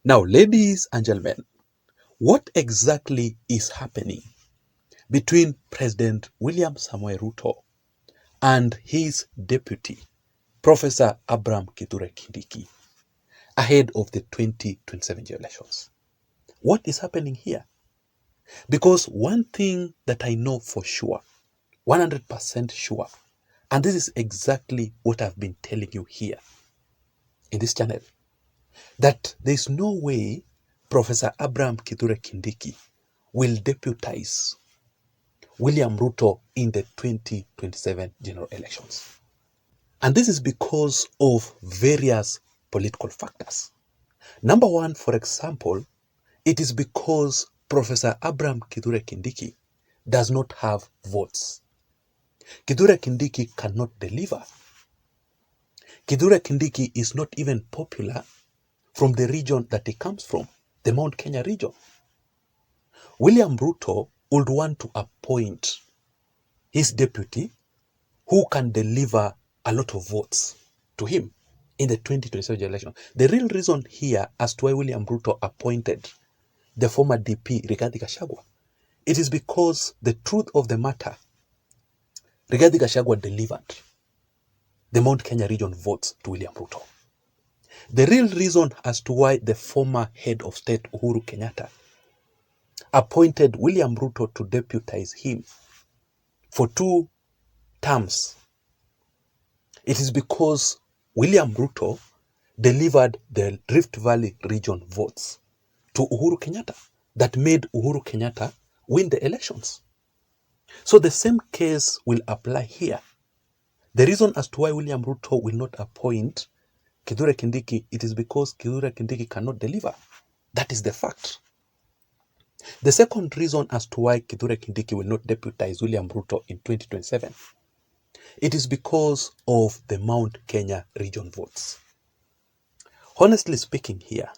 Now, ladies and gentlemen, what exactly is happening between President William Samoei Ruto and his deputy, Professor Abraham Kithure Kindiki, ahead of the 2027 elections? What is happening here? Because one thing that I know for sure, 100% sure, and this is exactly what I've been telling you here in this channel, that there's no way Professor Abraham Kithure Kindiki will deputize William Ruto in the 2027 general elections. And this is because of various political factors. Number one, for example, it is because Professor Abraham Kithure Kindiki does not have votes. Kithure Kindiki cannot deliver. Kithure Kindiki is not even popular from the region that he comes from, the Mount Kenya region. William Ruto would want to appoint his deputy who can deliver a lot of votes to him in the 2027 election. The real reason here as to why William Ruto appointed the former DP Rigathi Gachagua, it is because the truth of the matter, Rigathi Gachagua delivered the Mount Kenya region votes to William Ruto. The real reason as to why the former head of state Uhuru Kenyatta appointed William Ruto to deputize him for 2 terms, it is because William Ruto delivered the Rift Valley region votes to Uhuru Kenyatta that made Uhuru Kenyatta win the elections. So the same case will apply here. The reason as to why William Ruto will not appoint Kithure Kindiki, it is because Kithure Kindiki cannot deliver. That is the fact. The second reason as to why Kithure Kindiki will not deputize William Ruto in 2027, it is because of the Mount Kenya region votes. Honestly speaking here,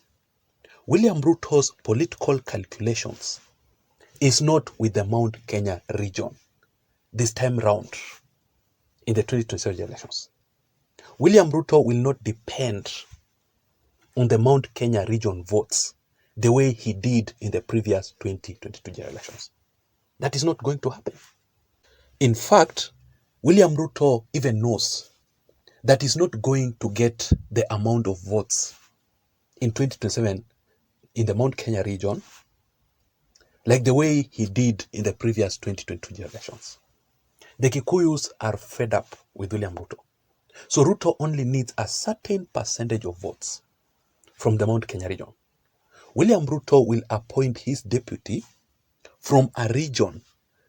William Ruto's political calculations is not with the Mount Kenya region this time round in the 2027 elections. William Ruto will not depend on the Mount Kenya region votes the way he did in the previous 2022 general elections. That is not going to happen. In fact, William Ruto even knows that he's not going to get the amount of votes in 2027 in the Mount Kenya region like the way he did in the previous 2022 general elections. The Kikuyus are fed up with William Ruto. So Ruto only needs a certain percentage of votes from the Mount Kenya region. William Ruto will appoint his deputy from a region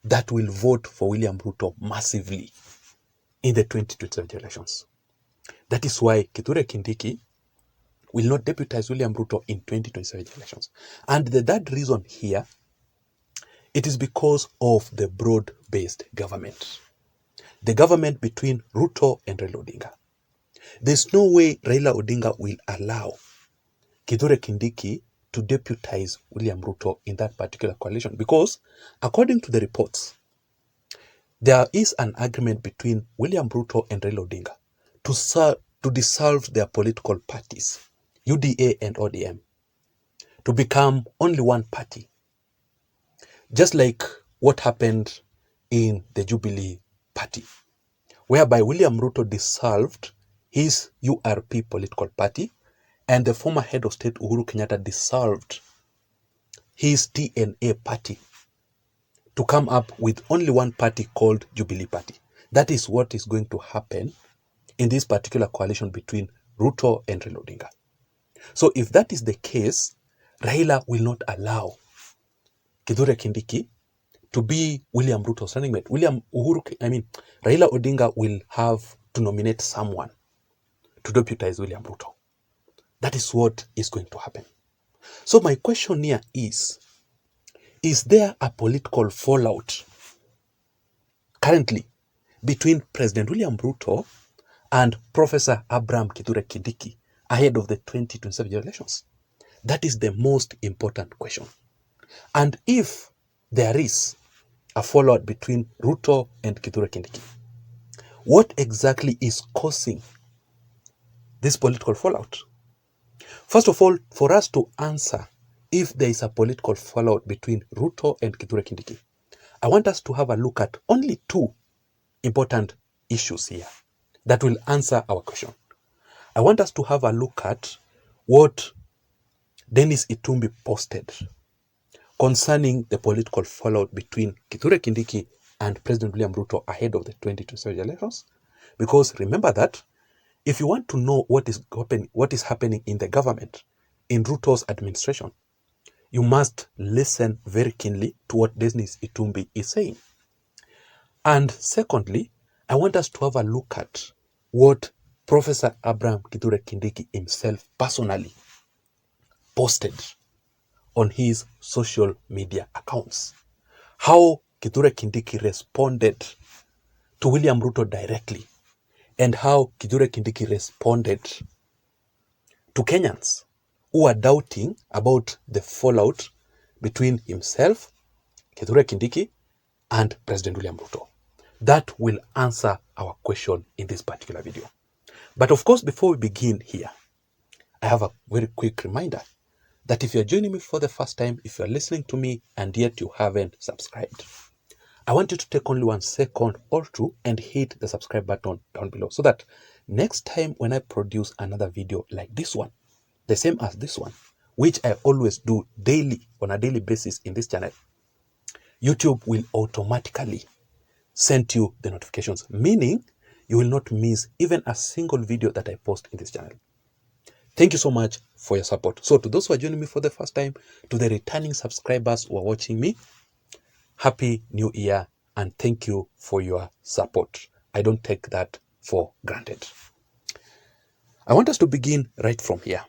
that will vote for William Ruto massively in the 2027 elections. That is why Kithure Kindiki will not deputize William Ruto in 2027 elections. And the third reason here, it is because of the broad-based government. The government between Ruto and Raila Odinga. There's no way Raila Odinga will allow Kithure Kindiki to deputize William Ruto in that particular coalition because, according to the reports, there is an agreement between William Ruto and Raila Odinga to dissolve their political parties, UDA and ODM, to become only one party, just like what happened in the Jubilee Party, whereby William Ruto dissolved his URP political party and the former head of state Uhuru Kenyatta dissolved his TNA party to come up with only one party called Jubilee Party. That is what is going to happen in this particular coalition between Ruto and Raila Odinga. So if that is the case, Raila will not allow Kithure Kindiki to be William Ruto's running mate. Raila Odinga will have to nominate someone to deputize William Ruto. That is what is going to happen. So my question here is there a political fallout currently between President William Ruto and Professor Abraham Kithure Kindiki ahead of the 2027 elections? That is the most important question. And if there is a fallout between Ruto and Kithure Kindiki, what exactly is causing this political fallout? First of all, for us to answer if there is a political fallout between Ruto and Kithure Kindiki, I want us to have a look at only two important issues here that will answer our question. I want us to have a look at what Dennis Itumbi posted concerning the political fallout between Kithure Kindiki and President William Ruto ahead of the 2027 elections. Because remember that if you want to know what is happening in the government, in Ruto's administration, you must listen very keenly to what Dennis Itumbi is saying. And secondly, I want us to have a look at what Professor Abraham Kithure Kindiki himself personally posted on his social media accounts. How Kithure Kindiki responded to William Ruto directly, and how Kithure Kindiki responded to Kenyans who are doubting about the fallout between himself, Kithure Kindiki, and President William Ruto. That will answer our question in this particular video. But of course, before we begin here, I have a very quick reminder that if you're joining me for the first time, if you're listening to me and yet you haven't subscribed, I want you to take only 1 second or two and hit the subscribe button down below so that next time when I produce another video like this one, the same as this one, which I always do daily, on a daily basis in this channel, YouTube will automatically send you the notifications, meaning you will not miss even a single video that I post in this channel. Thank you so much for your support. So to those who are joining me for the first time, to the returning subscribers who are watching me, Happy New Year and thank you for your support. I don't take that for granted. I want us to begin right from here.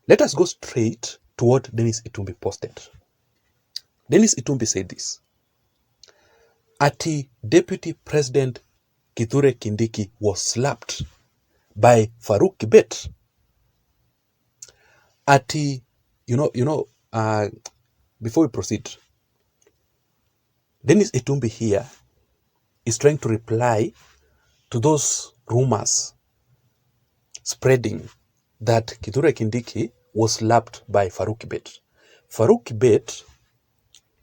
Let us go straight to what Dennis Itumbi posted. Dennis Itumbi said this: Ati Deputy President Kithure Kindiki was slapped by Farouk Kibet. Ati, before we proceed, Dennis Itumbi here is trying to reply to those rumors spreading that Kithure Kindiki was slapped by Farouk Kibet. Farouk Kibet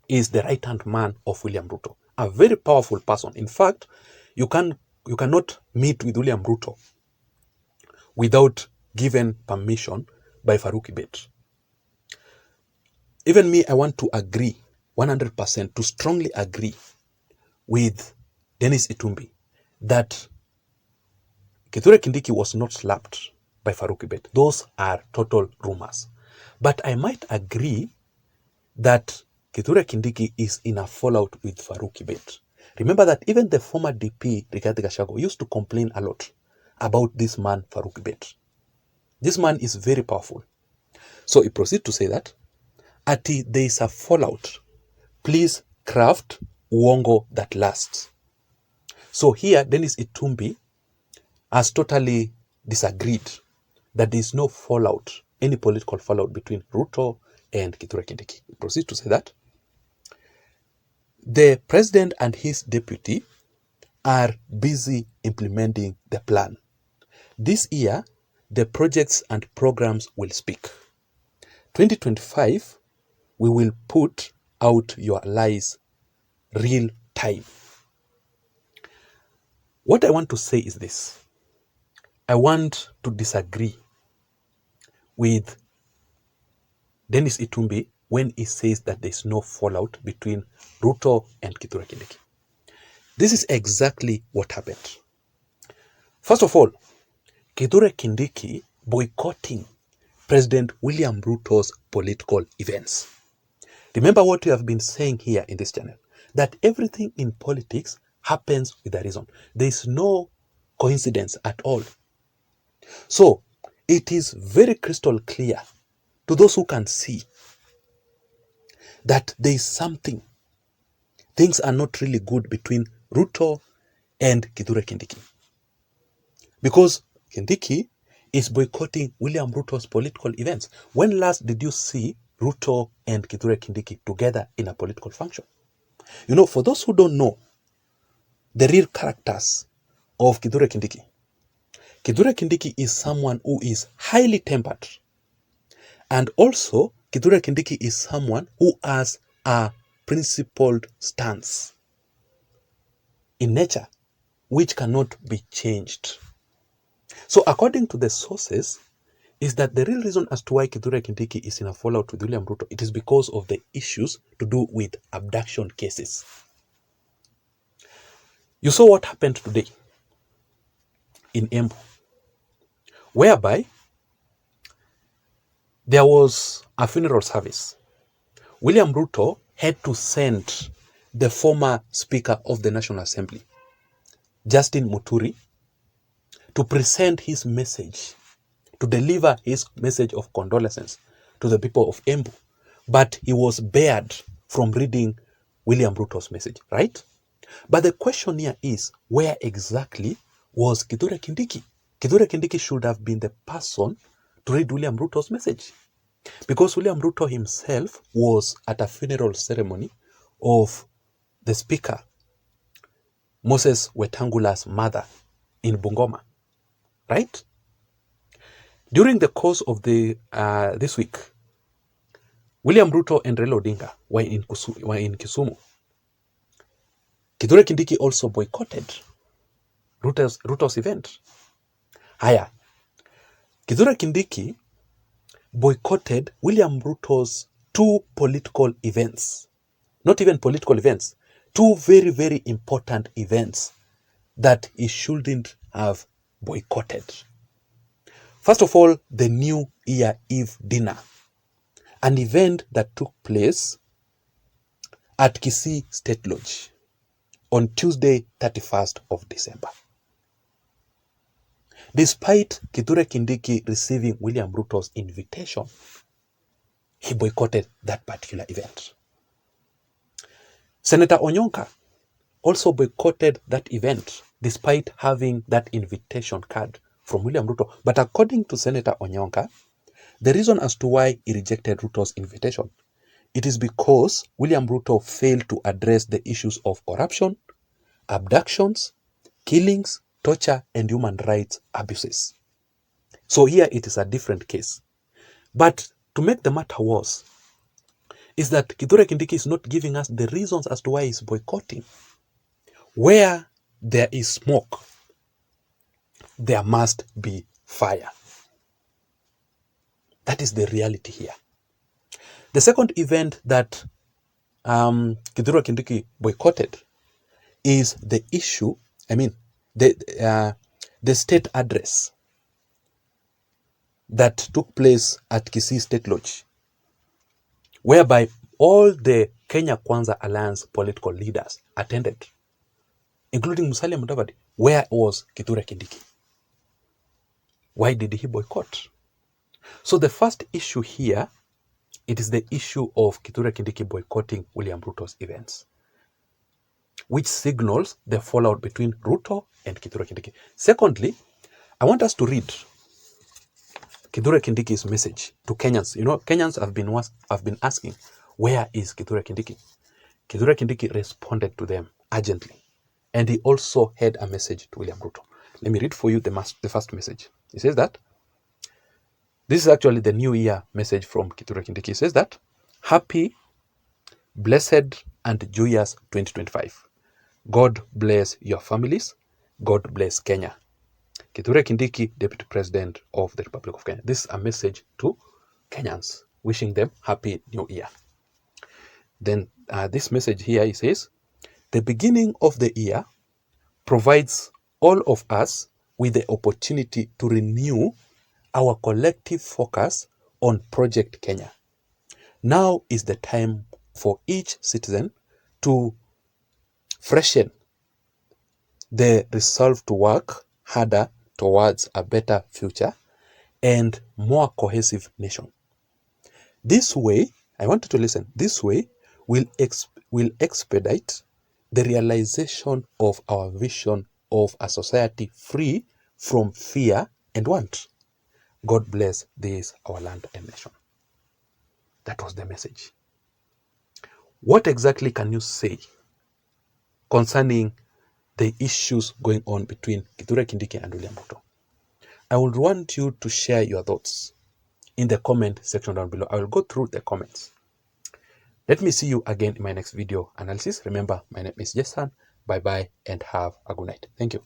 is the right-hand man of William Ruto, a very powerful person. In fact, you cannot meet with William Ruto without given permission by Farouk Kibet. Even me, I want to agree 100%, to strongly agree with Dennis Itumbi that Kithure Kindiki was not slapped by Farouk Kibet. Those are total rumors. But I might agree that Kithure Kindiki is in a fallout with Farouk Kibet. Remember that even the former DP, Rigathi Gachagua, used to complain a lot about this man, Farouk Kibet. This man is very powerful. So he proceeds to say that, Ati, there is a fallout. Please craft uongo that lasts. So here, Dennis Itumbi has totally disagreed that there is no fallout, any political fallout between Ruto and Kithure Kindiki. He proceeds to say that the president and his deputy are busy implementing the plan. This year, the projects and programs will speak. 2025, we will put out your lies real time. What I want to say is this. I want to disagree with Dennis Itumbi when he says that there is no fallout between Ruto and Kithure Kindiki. This is exactly what happened. First of all, Kithure Kindiki boycotting President William Ruto's political events. Remember what we have been saying here in this channel, that everything in politics happens with a reason. There is no coincidence at all. So it is very crystal clear to those who can see that there is something. Things are not really good between Ruto and Kithure Kindiki. Because Kindiki is boycotting William Ruto's political events. When last did you see Ruto and Kithure Kindiki together in a political function? You know, for those who don't know the real characters of Kithure Kindiki is someone who is highly tempered, And also, Kithure Kindiki is someone who has a principled stance in nature, which cannot be changed. So according to the sources, is that the real reason as to why Kithure Kindiki is in a fallout with William Ruto, it is because of the issues to do with abduction cases. You saw what happened today in Embu, whereby there was a funeral service. William Ruto had to send the former Speaker of the National Assembly, Justin Muturi, to present his message, to deliver his message of condolences to the people of Embu. But he was barred from reading William Ruto's message, right? But the question here is, where exactly was Kithure Kindiki? Kithure Kindiki should have been the person to read William Ruto's message, because William Ruto himself was at a funeral ceremony of the Speaker, Moses Wetangula's mother, in Bungoma, right? During the course of this week, William Ruto and Raila Odinga were in Kisumu. Kithure Kindiki also boycotted Ruto's event. Haya, Kithure Kindiki boycotted William Ruto's two political events. Not even political events. Two very, very important events that he shouldn't have boycotted. First of all, the New Year Eve dinner, an event that took place at Kisii State Lodge on Tuesday, 31st of December. Despite Kithure Kindiki receiving William Ruto's invitation, he boycotted that particular event. Senator Onyonka also boycotted that event despite having that invitation card from William Ruto. But according to Senator Onyonka, the reason as to why he rejected Ruto's invitation, it is because William Ruto failed to address the issues of corruption, abductions, killings, torture, and human rights abuses. So here it is a different case. But to make the matter worse, is that Kithure Kindiki is not giving us the reasons as to why he's boycotting. Where there is smoke, there must be fire. That is the reality here. The second event that Kithure Kindiki boycotted is the issue, the state address that took place at Kisii State Lodge, whereby all the Kenya Kwanza Alliance political leaders attended, including Musalia Mudavadi. Where was Kithure Kindiki? Why did he boycott? So the first issue here, it is the issue of Kithure Kindiki boycotting William Ruto's events, which signals the fallout between Ruto and Kithure Kindiki. Secondly, I want us to read Kithure Kindiki's message to Kenyans. You know, Kenyans have been asking, where is Kithure Kindiki? Kithure Kindiki responded to them urgently. And he also had a message to William Ruto. Let me read for you the first message. He says that, this is actually the New Year message from Kithure Kindiki. He says that, happy, blessed, and joyous 2025. God bless your families. God bless Kenya. Kithure Kindiki, Deputy President of the Republic of Kenya. This is a message to Kenyans, wishing them Happy New Year. Then this message here, he says, the beginning of the year provides all of us with the opportunity to renew our collective focus on Project Kenya. Now is the time for each citizen to freshen the resolve to work harder towards a better future and more cohesive nation. This way, I want you to listen, this way will expedite the realization of our vision of a society free from fear and want. God bless this, our land and nation. That was the message. What exactly can you say concerning the issues going on between Kithure Kindiki and William Ruto? I would want you to share your thoughts in the comment section down below. I will go through the comments. Let me see you again in my next video analysis. Remember, my name is Jason. Bye bye and have a good night. Thank you.